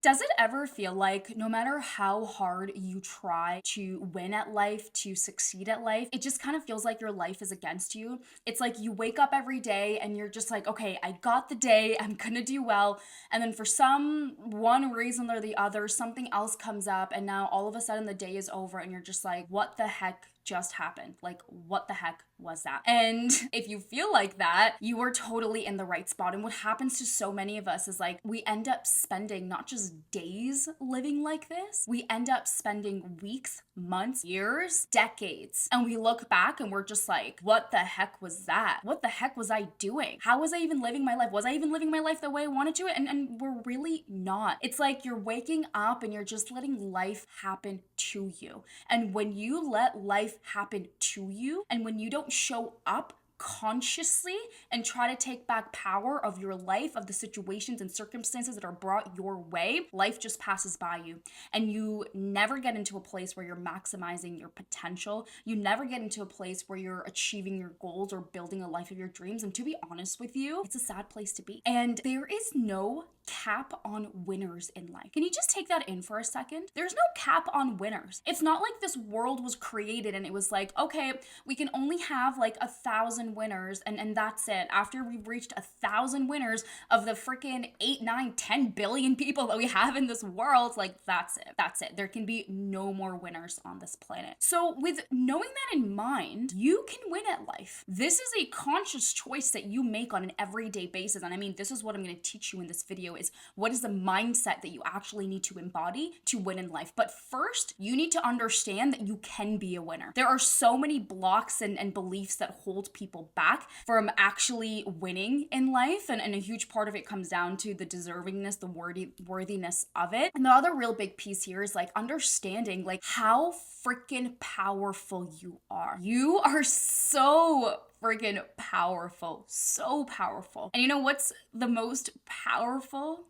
Does it ever feel like no matter how hard you try to win at life, to succeed at life, it just kind of feels like your life is against you? It's like you wake up every day and you're just like, okay, I got the day, I'm gonna do well. And then for some one reason or the other, something else comes up, and now all of a sudden the day is over and you're just like, what the heck just happened? Like, what the heck was that? And if you feel like that, you are totally in the right spot. And what happens to so many of us is like, we end up spending not just days living like this, we end up spending weeks, months, years, decades. And we look back and we're just like, what the heck was that? What the heck was I doing? How was I even living my life? Was I even living my life the way I wanted to? And we're really not. It's like you're waking up and you're just letting life happen to you. And when you let life happen to you, and when you don't show up consciously and try to take back power of your life, of the situations and circumstances that are brought your way, life just passes by you. And you never get into a place where you're maximizing your potential. You never get into a place where you're achieving your goals or building a life of your dreams. And to be honest with you, it's a sad place to be. And there is no cap on winners in life. Can you just take that in for a second? There's no cap on winners. It's not like this world was created and it was like, okay, we can only have like 1,000 winners and that's it. After we've reached 1,000 winners of the freaking 8, 9, 10 billion people that we have in this world, like that's it. That's it. There can be no more winners on this planet. So with knowing that in mind, you can win at life. This is a conscious choice that you make on an everyday basis. And I mean, this is what I'm going to teach you in this video, is what is the mindset that you actually need to embody to win in life. But first, you need to understand that you can be a winner. There are so many blocks and beliefs that hold people back from actually winning in life. And a huge part of it comes down to the deservingness, the worthiness of it. And the other real big piece here is like understanding like how freaking powerful you are. You are so freaking powerful, so powerful. And you know what's the most powerful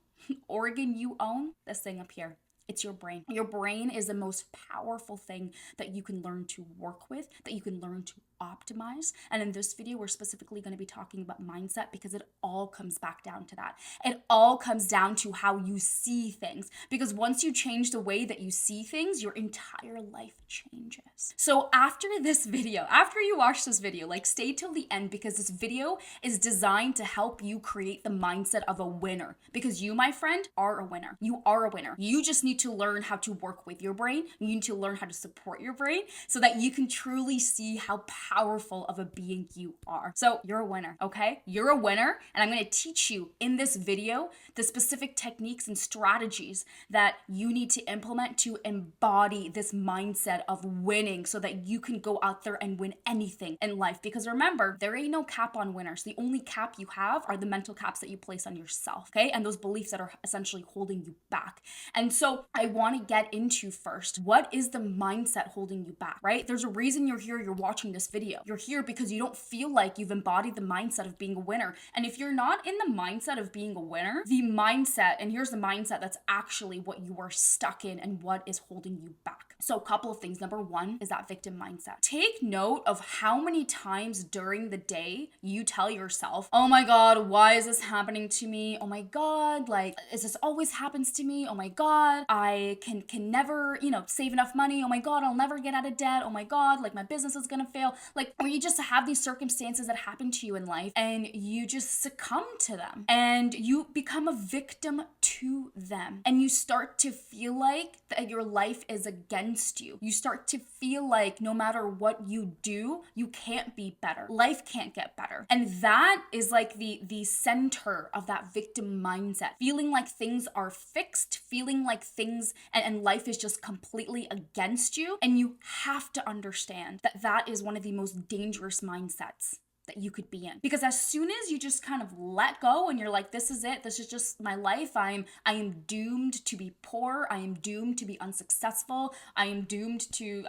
organ you own? This thing up here. It's your brain. Your brain is the most powerful thing that you can learn to work with, that you can learn to optimize. And in this video, we're specifically going to be talking about mindset because it all comes back down to that. It all comes down to how you see things. Because once you change the way that you see things, your entire life changes. So after this video, after you watch this video, like stay till the end because this video is designed to help you create the mindset of a winner. Because you, my friend, are a winner. You are a winner. You just need to learn how to work with your brain. You need to learn how to support your brain so that you can truly see how powerful of a being you are. So you're a winner, okay? You're a winner, and I'm going to teach you in this video the specific techniques and strategies that you need to implement to embody this mindset of winning so that you can go out there and win anything in life. Because remember, there ain't no cap on winners. The only cap you have are the mental caps that you place on yourself, okay? And those beliefs that are essentially holding you back. And so I want to get into first, what is the mindset holding you back, right? There's a reason you're here, you're watching this video. You're here because you don't feel like you've embodied the mindset of being a winner. And if you're not in the mindset of being a winner, the mindset, and here's the mindset that's actually what you are stuck in and what is holding you back. So a couple of things. Number one is that victim mindset. Take note of how many times during the day you tell yourself, oh my God, why is this happening to me? Oh my God, like, is this always happens to me? Oh my God, I can never, save enough money. Oh my God, I'll never get out of debt. Oh my God, like my business is gonna fail. Like, or you just have these circumstances that happen to you in life and you just succumb to them and you become a victim to them. And you start to feel like that your life is against you. You start to feel like no matter what you do, you can't be better. Life can't get better. And that is like the center of that victim mindset. Feeling like things are fixed, feeling like things and life is just completely against you. And you have to understand that that is one of the most dangerous mindsets that you could be in. Because as soon as you just kind of let go and you're like, this is it, this is just my life, I am doomed to be poor, I am doomed to be unsuccessful, I am doomed to,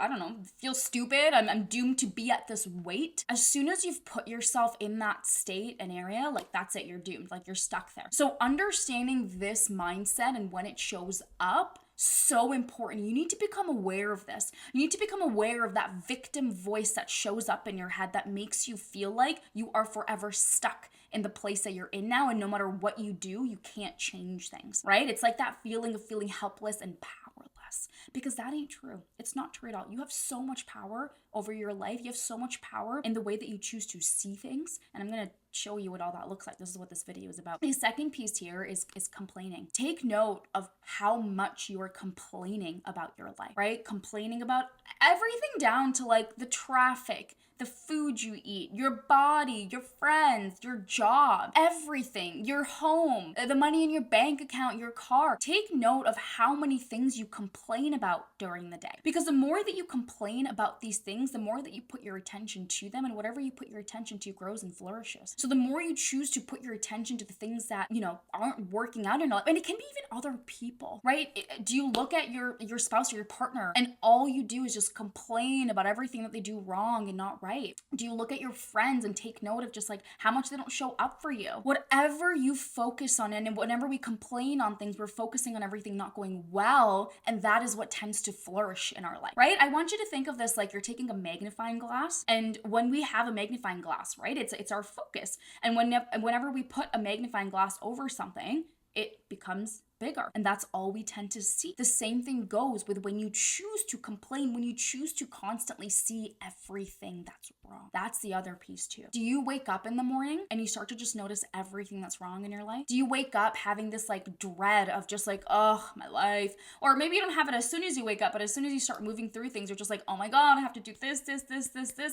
feel stupid, I'm doomed to be at this weight. As soon as you've put yourself in that state and area, like that's it, you're doomed, like you're stuck there. So understanding this mindset and when it shows up So important. You need to become aware of this. You need to become aware of that victim voice that shows up in your head that makes you feel like you are forever stuck in the place that you're in now. And no matter what you do, you can't change things, right? It's like that feeling of feeling helpless and powerless, because that ain't true. It's not true at all. You have so much power over your life. You have so much power in the way that you choose to see things. And I'm going to show you what all that looks like. This is what this video is about. The second piece here is complaining. Take note of how much you are complaining about your life, right? Complaining about everything down to like the traffic, the food you eat, your body, your friends, your job, everything, your home, the money in your bank account, your car. Take note of how many things you complain about during the day. Because the more that you complain about these things, the more that you put your attention to them, and whatever you put your attention to grows and flourishes. So the more you choose to put your attention to the things that, aren't working out in life, and it can be even other people, right? Do you look at your spouse or your partner and all you do is just complain about everything that they do wrong and not right? Do you look at your friends and take note of just like how much they don't show up for you? Whatever you focus on, and whenever we complain on things, we're focusing on everything not going well, and that is what tends to flourish in our life, right? I want you to think of this like you're taking a magnifying glass, and when we have a magnifying glass, right, it's our focus, and whenever we put a magnifying glass over something, it becomes bigger. And that's all we tend to see. The same thing goes with when you choose to complain, when you choose to constantly see everything that's wrong. That's the other piece too. Do you wake up in the morning and you start to just notice everything that's wrong in your life? Do you wake up having this like dread of just like, oh, my life? Or maybe you don't have it as soon as you wake up, but as soon as you start moving through things, you're just like, oh my God, I have to do this.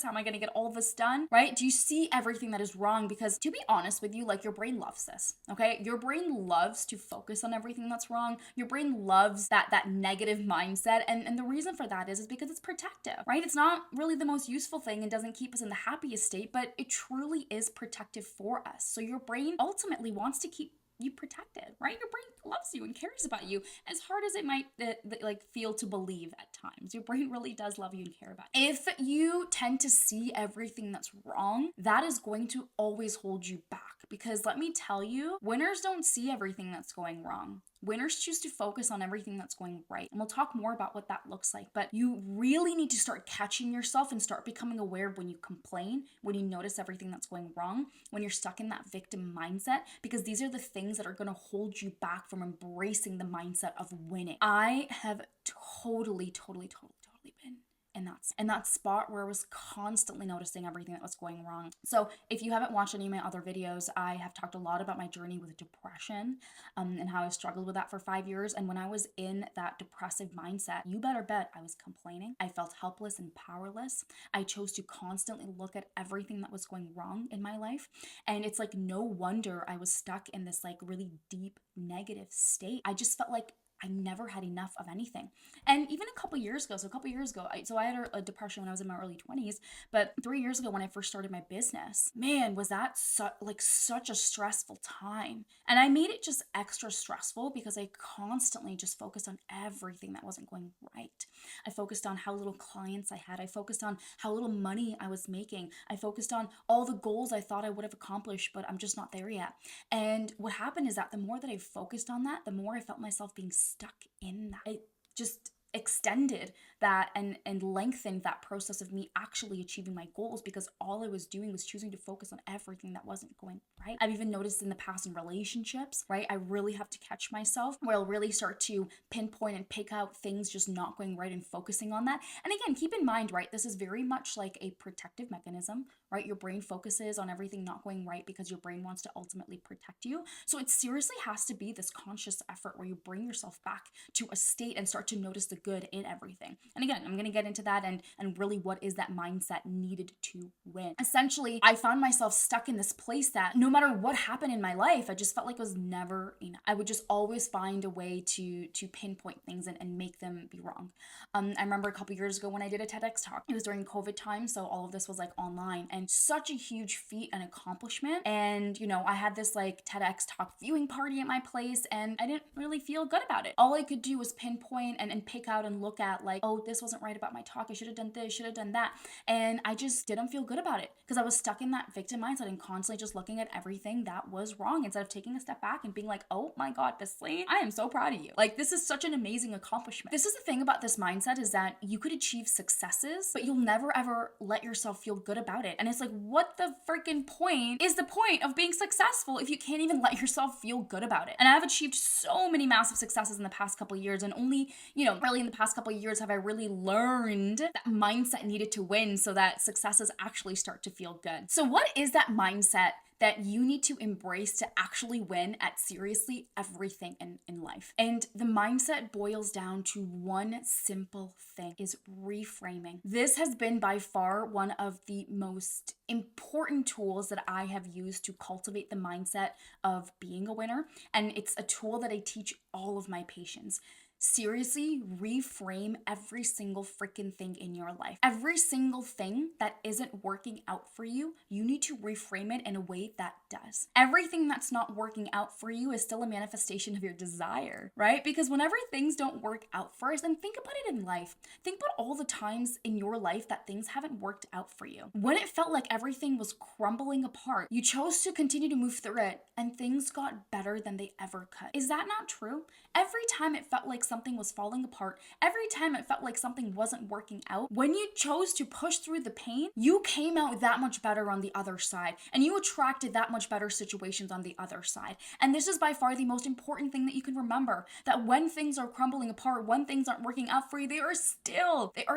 How am I going to get all this done? Right? Do you see everything that is wrong? Because to be honest with you, like your brain loves this, okay? Your brain loves to focus on everything that's wrong. Your brain loves that negative mindset. And the reason for that is because it's protective, right? It's not really the most useful thing and doesn't keep us in the happiest state, but it truly is protective for us. So your brain ultimately wants to keep you protected, right? Your brain loves you and cares about you, as hard as it might feel to believe at times. Your brain really does love you and care about you. If you tend to see everything that's wrong, that is going to always hold you back, because let me tell you, winners don't see everything that's going wrong. Winners choose to focus on everything that's going right. And we'll talk more about what that looks like. But you really need to start catching yourself and start becoming aware when you complain, when you notice everything that's going wrong, when you're stuck in that victim mindset, because these are the things that are going to hold you back from embracing the mindset of winning. I have totally been in that spot where I was constantly noticing everything that was going wrong. So if you haven't watched any of my other videos, I have talked a lot about my journey with depression, and how I struggled with that for 5 years. And when I was in that depressive mindset, you better bet I was complaining. I felt helpless and powerless. I chose to constantly look at everything that was going wrong in my life. And it's like, no wonder I was stuck in this like really deep negative state. I just felt like I never had enough of anything. And even a couple years ago, I had a depression when I was in my early 20s, but 3 years ago when I first started my business, man, was that such a stressful time. And I made it just extra stressful because I constantly just focused on everything that wasn't going right. I focused on how little clients I had. I focused on how little money I was making. I focused on all the goals I thought I would have accomplished, but I'm just not there yet. And what happened is that the more that I focused on that, the more I felt myself being stuck in that. It just extended that and lengthened that process of me actually achieving my goals, because all I was doing was choosing to focus on everything that wasn't going right. I've even noticed in the past in relationships, right? I really have to catch myself where I'll really start to pinpoint and pick out things just not going right and focusing on that. And again, keep in mind, right, this is very much like a protective mechanism, right? Your brain focuses on everything not going right because your brain wants to ultimately protect you. So it seriously has to be this conscious effort where you bring yourself back to a state and start to notice the good in everything. And again, I'm going to get into that and really what is that mindset needed to win. Essentially, I found myself stuck in this place that no matter what happened in my life, I just felt like it was never enough. I would just always find a way to pinpoint things and make them be wrong. I remember a couple years ago when I did a TEDx talk. It was during COVID time, so all of this was like online, and such a huge feat and accomplishment. And I had this like TEDx talk viewing party at my place, and I didn't really feel good about it. All I could do was pinpoint and pick out and look at like, oh, this wasn't right about my talk. I should have done this, should have done that. And I just didn't feel good about it because I was stuck in that victim mindset and constantly just looking at everything that was wrong instead of taking a step back and being like, oh my God, Bisley, I am so proud of you. Like, this is such an amazing accomplishment. This is the thing about this mindset, is that you could achieve successes, but you'll never ever let yourself feel good about it. And it's like, what the freaking point is the point of being successful if you can't even let yourself feel good about it? And I've achieved so many massive successes in the past couple of years, and only, really in the past couple of years have I really learned that mindset needed to win so that successes actually start to feel good. So what is that mindset that you need to embrace to actually win at seriously everything in life? And the mindset boils down to one simple thing, is reframing. This has been by far one of the most important tools that I have used to cultivate the mindset of being a winner. And it's a tool that I teach all of my patients. Seriously, reframe every single freaking thing in your life. Every single thing that isn't working out for you, you need to reframe it in a way that does. Everything that's not working out for you is still a manifestation of your desire, right? Because whenever things don't work out for us, then think about it in life. Think about all the times in your life that things haven't worked out for you. When it felt like everything was crumbling apart, you chose to continue to move through it and things got better than they ever could. Is that not true? Every time it felt like something was falling apart, every time it felt like something wasn't working out, when you chose to push through the pain, you came out that much better on the other side, and you attracted that much better situations on the other side. And this is by far the most important thing that you can remember, that when things are crumbling apart, when things aren't working out for you, they are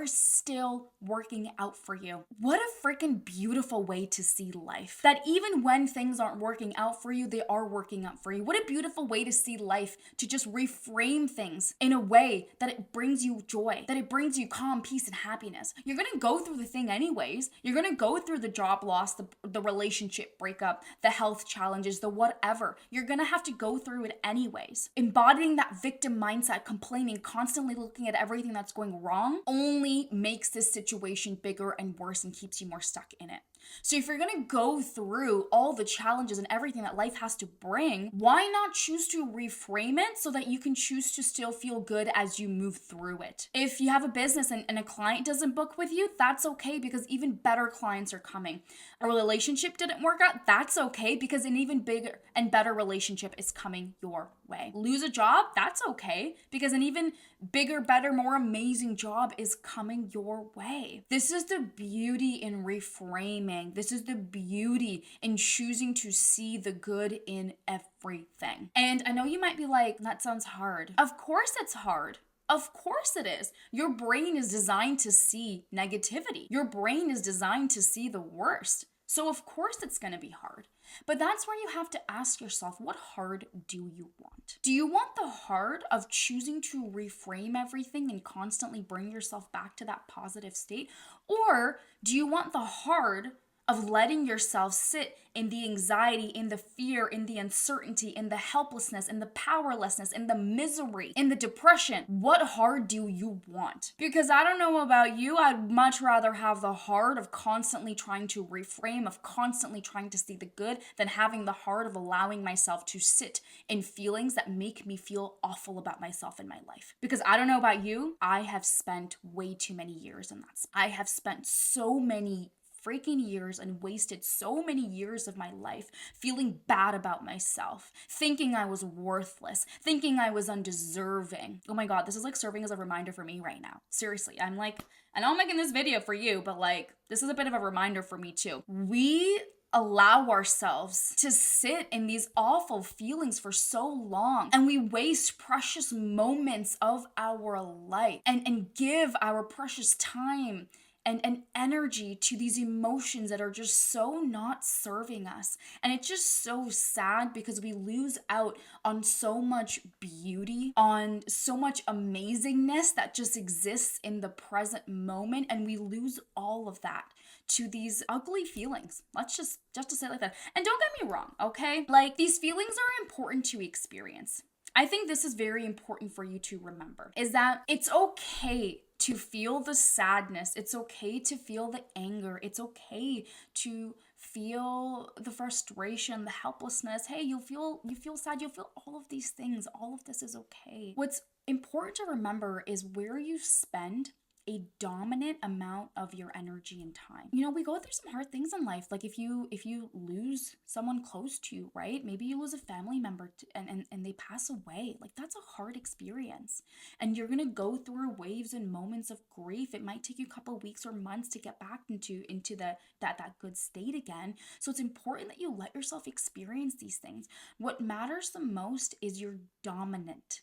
still working out for you. What a freaking beautiful way to see life. That even when things aren't working out for you, they are working out for you. What a beautiful way to see life, to just reframe things in a way that it brings you joy, that it brings you calm, peace, and happiness. You're gonna go through the thing anyways. You're gonna go through the job loss, the relationship breakup, the health challenges, the whatever. You're gonna have to go through it anyways. Embodying that victim mindset, complaining, constantly looking at everything that's going wrong, only makes this situation bigger and worse and keeps you more stuck in it. So if you're gonna go through all the challenges and everything that life has to bring, why not choose to reframe it so that you can choose to still feel good as you move through it? If you have a business and a client doesn't book with you, that's okay, because even better clients are coming. A relationship didn't work out, that's okay, because an even bigger and better relationship is coming your way. Lose a job, that's okay, because an even bigger, better, more amazing job is coming your way. This is the beauty in reframing. This is the beauty in choosing to see the good in everything. And I know you might be like, that sounds hard. Of course it's hard. Of course it is. Your brain is designed to see negativity. Your brain is designed to see the worst. So of course it's going to be hard. But that's where you have to ask yourself, what hard do you want? Do you want the hard of choosing to reframe everything and constantly bring yourself back to that positive state? Or do you want the hard of letting yourself sit in the anxiety, in the fear, in the uncertainty, in the helplessness, in the powerlessness, in the misery, in the depression? What hard do you want? Because I don't know about you, I'd much rather have the hard of constantly trying to reframe, of constantly trying to see the good, than having the hard of allowing myself to sit in feelings that make me feel awful about myself in my life. Because I don't know about you, I have spent way too many years in that. I have spent so many freaking years and wasted so many years of my life feeling bad about myself, thinking I was worthless, thinking I was undeserving. Oh my God, this is like serving as a reminder for me right now. Seriously, I'm like, I know I'm making this video for you, but like, this is a bit of a reminder for me too. We allow ourselves to sit in these awful feelings for so long, and we waste precious moments of our life and give our precious time and energy to these emotions that are just so not serving us. And it's just so sad because we lose out on so much beauty, on so much amazingness that just exists in the present moment, and we lose all of that to these ugly feelings. Let's just to say it like that. And don't get me wrong, okay? Like, these feelings are important to experience. I think this is very important for you to remember, is that it's okay to feel the sadness. It's okay to feel the anger. It's okay to feel the frustration, the helplessness. Hey, you feel sad, you feel all of these things. All of this is okay. What's important to remember is where you spend a dominant amount of your energy and time. We go through some hard things in life. Like if you lose someone close to you, right? Maybe you lose a family member and they pass away. Like that's a hard experience. And you're gonna go through waves and moments of grief. It might take you a couple of weeks or months to get back into that good state again. So it's important that you let yourself experience these things. What matters the most is your dominant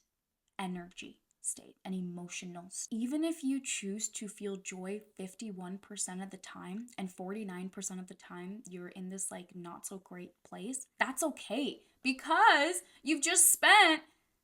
energy state and emotional state. Even if you choose to feel joy 51% of the time and 49% of the time you're in this like not so great place, that's okay, because you've just spent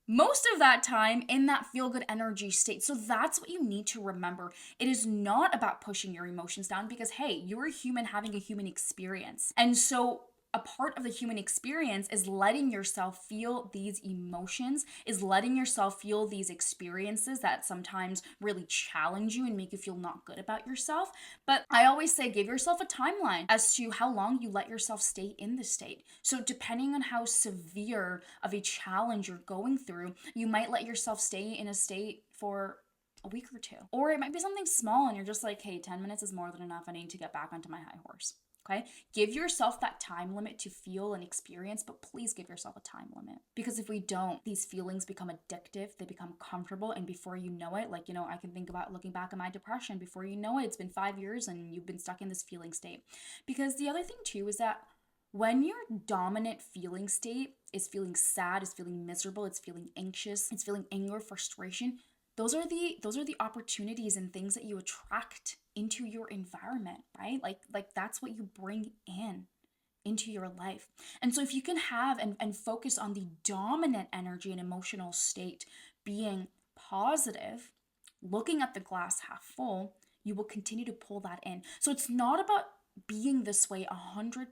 most of that time in that feel good energy state. So that's what you need to remember. It is not about pushing your emotions down, because hey, you're a human having a human experience. And so a part of the human experience is letting yourself feel these emotions, is letting yourself feel these experiences that sometimes really challenge you and make you feel not good about yourself. But I always say, give yourself a timeline as to how long you let yourself stay in this state. So depending on how severe of a challenge you're going through, you might let yourself stay in a state for a week or two. Or it might be something small and you're just like, hey, 10 minutes is more than enough. I need to get back onto my high horse. Okay, give yourself that time limit to feel and experience, but please give yourself a time limit. Because if we don't, these feelings become addictive, they become comfortable, and before you know it, I can think about looking back at my depression. Before you know it, it's been 5 years and you've been stuck in this feeling state. Because the other thing too is that when your dominant feeling state is feeling sad, is feeling miserable, it's feeling anxious, it's feeling anger, frustration, those are the opportunities and things that you attract into your environment, right? Like that's what you bring into your life. And so if you can have and focus on the dominant energy and emotional state being positive, looking at the glass half full, you will continue to pull that in. So it's not about being this way 100%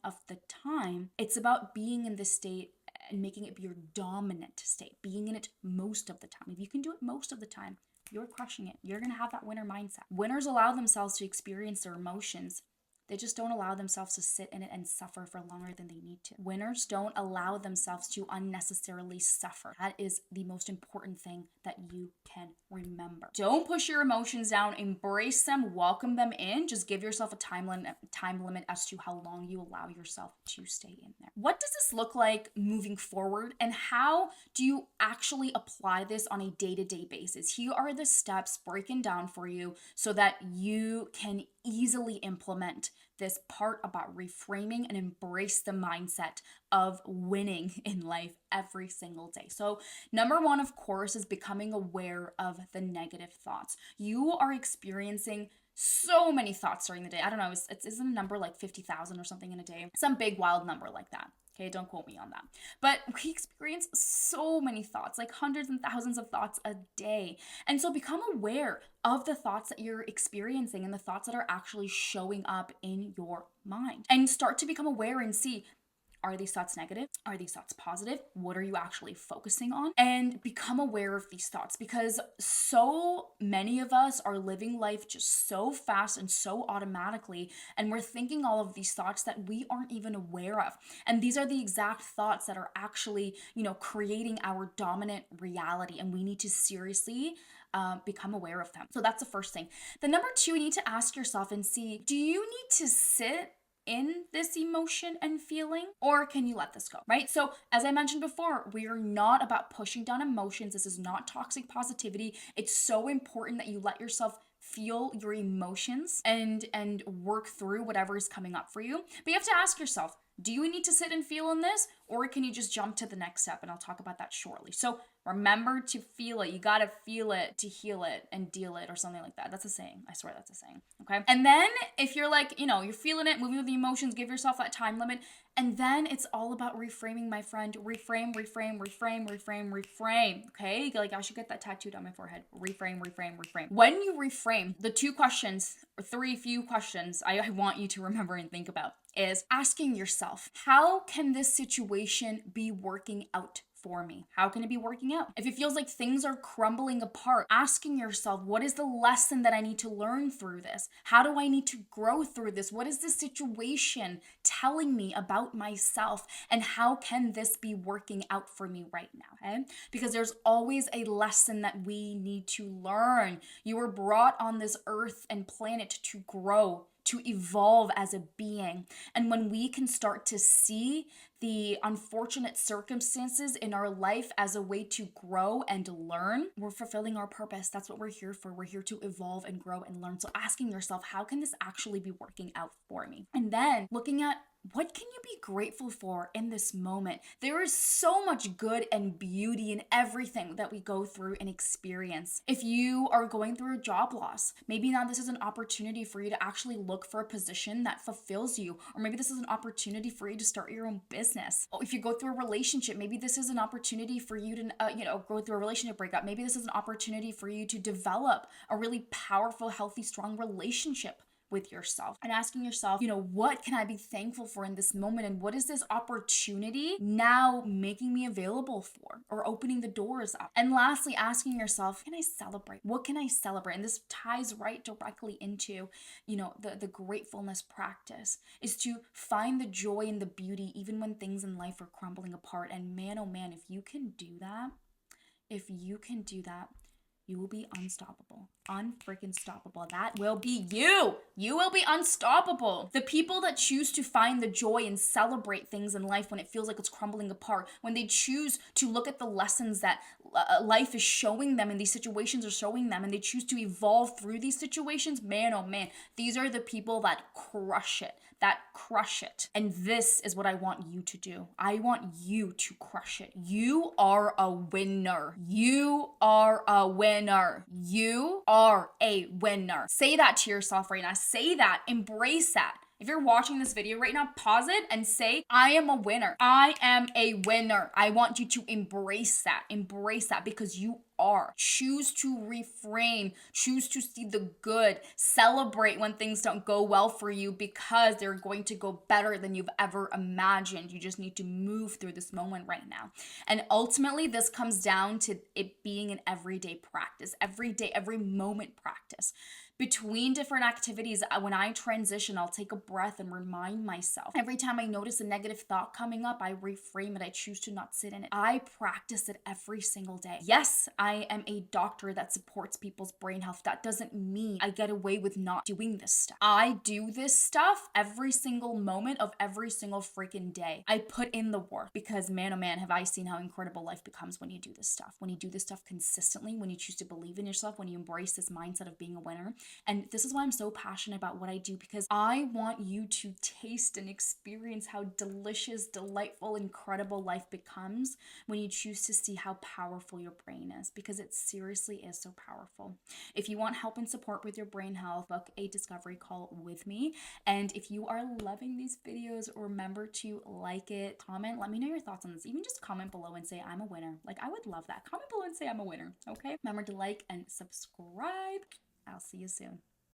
of the time. It's about being in this state and making it be your dominant state, being in it most of the time. If you can do it most of the time, you're crushing it. You're going to have that winner mindset. Winners allow themselves to experience their emotions. They just don't allow themselves to sit in it and suffer for longer than they need to. Winners don't allow themselves to unnecessarily suffer. That is the most important thing that you can remember. Don't push your emotions down. Embrace them. Welcome them in. Just give yourself a time limit as to how long you allow yourself to stay in there. What does this look like moving forward, and how do you actually apply this on a day-to-day basis? Here are the steps breaking down for you so that you can easily implement this part about reframing and embrace the mindset of winning in life every single day. So number one, of course, is becoming aware of the negative thoughts. You are experiencing so many thoughts during the day. I don't know, isn't a number like 50,000 or something in a day? Some big wild number like that. Okay, don't quote me on that. But we experience so many thoughts, like hundreds and thousands of thoughts a day. And so become aware of the thoughts that you're experiencing and the thoughts that are actually showing up in your mind. And start to become aware and see, are these thoughts negative? Are these thoughts positive? What are you actually focusing on? And become aware of these thoughts, because so many of us are living life just so fast and so automatically, and we're thinking all of these thoughts that we aren't even aware of. And these are the exact thoughts that are actually, creating our dominant reality, and we need to seriously become aware of them. So that's the first thing. The number two, you need to ask yourself and see, do you need to sit in this emotion and feeling, or can you let this go, right? So as I mentioned before, we are not about pushing down emotions. This is not toxic positivity. It's so important that you let yourself feel your emotions and work through whatever is coming up for you. But you have to ask yourself, do you need to sit and feel in this, or can you just jump to the next step? And I'll talk about that shortly. So remember to feel it. You got to feel it to heal it and deal it, or something like that. That's a saying. I swear that's a saying. Okay. And then if you're like, you're feeling it, moving with the emotions, give yourself that time limit. And then it's all about reframing, my friend. Reframe. Okay. Like I should get that tattooed on my forehead. Reframe. When you reframe, the two questions or few questions I want you to remember and think about is asking yourself, how can this situation be working out for me? How can it be working out? If it feels like things are crumbling apart, asking yourself, what is the lesson that I need to learn through this? How do I need to grow through this? What is this situation telling me about myself? And how can this be working out for me right now? Okay? Because there's always a lesson that we need to learn. You were brought on this earth and planet to grow, to evolve as a being. And when we can start to see the unfortunate circumstances in our life as a way to grow and learn, we're fulfilling our purpose. That's what we're here for. We're here to evolve and grow and learn. So asking yourself, how can this actually be working out for me? And then looking at, what can you be grateful for in this moment? There is so much good and beauty in everything that we go through and experience. If you are going through a job loss, maybe now this is an opportunity for you to actually look for a position that fulfills you. Or maybe this is an opportunity for you to start your own business. Or if you go through a relationship, maybe this is an opportunity for you to, go through a relationship breakup. Maybe this is an opportunity for you to develop a really powerful, healthy, strong relationship with yourself, and asking yourself, what can I be thankful for in this moment? And what is this opportunity now making me available for, or opening the doors up? And lastly, asking yourself, can I celebrate? What can I celebrate? And this ties right directly into, the gratefulness practice, is to find the joy and the beauty even when things in life are crumbling apart. And man, oh man, if you can do that, you will be unstoppable. Unfreaking stoppable. That will be you. You will be unstoppable. The people that choose to find the joy and celebrate things in life when it feels like it's crumbling apart, when they choose to look at the lessons that life is showing them and these situations are showing them, and they choose to evolve through these situations, man, oh man, these are the people that crush it. And this is what I want you to do. I want you to crush it. You are a winner. You are a winner. You are a winner. Say that to yourself right now. Say that. Embrace that. If you're watching this video right now, pause it and say, I am a winner. I am a winner. I want you to embrace that. Embrace that, because you are. Choose to reframe. Choose to see the good. Celebrate when things don't go well for you, because they're going to go better than you've ever imagined. You just need to move through this moment right now. And ultimately, this comes down to it being an everyday practice, every day, every moment practice. Between different activities, when I transition, I'll take a breath and remind myself. Every time I notice a negative thought coming up, I reframe it. I choose to not sit in it. I practice it every single day. Yes, I am a doctor that supports people's brain health. That doesn't mean I get away with not doing this stuff. I do this stuff every single moment of every single freaking day. I put in the work, because man, oh man, have I seen how incredible life becomes when you do this stuff. When you do this stuff consistently, when you choose to believe in yourself, when you embrace this mindset of being a winner. And this is why I'm so passionate about what I do, because I want you to taste and experience how delicious, delightful, incredible life becomes when you choose to see how powerful your brain is, because it seriously is so powerful. If you want help and support with your brain health, book a discovery call with me. And if you are loving these videos, remember to like it, comment, let me know your thoughts on this. Even just comment below and say, I'm a winner. Like, I would love that. Comment below and say I'm a winner, okay? Remember to like and subscribe. I'll see you soon.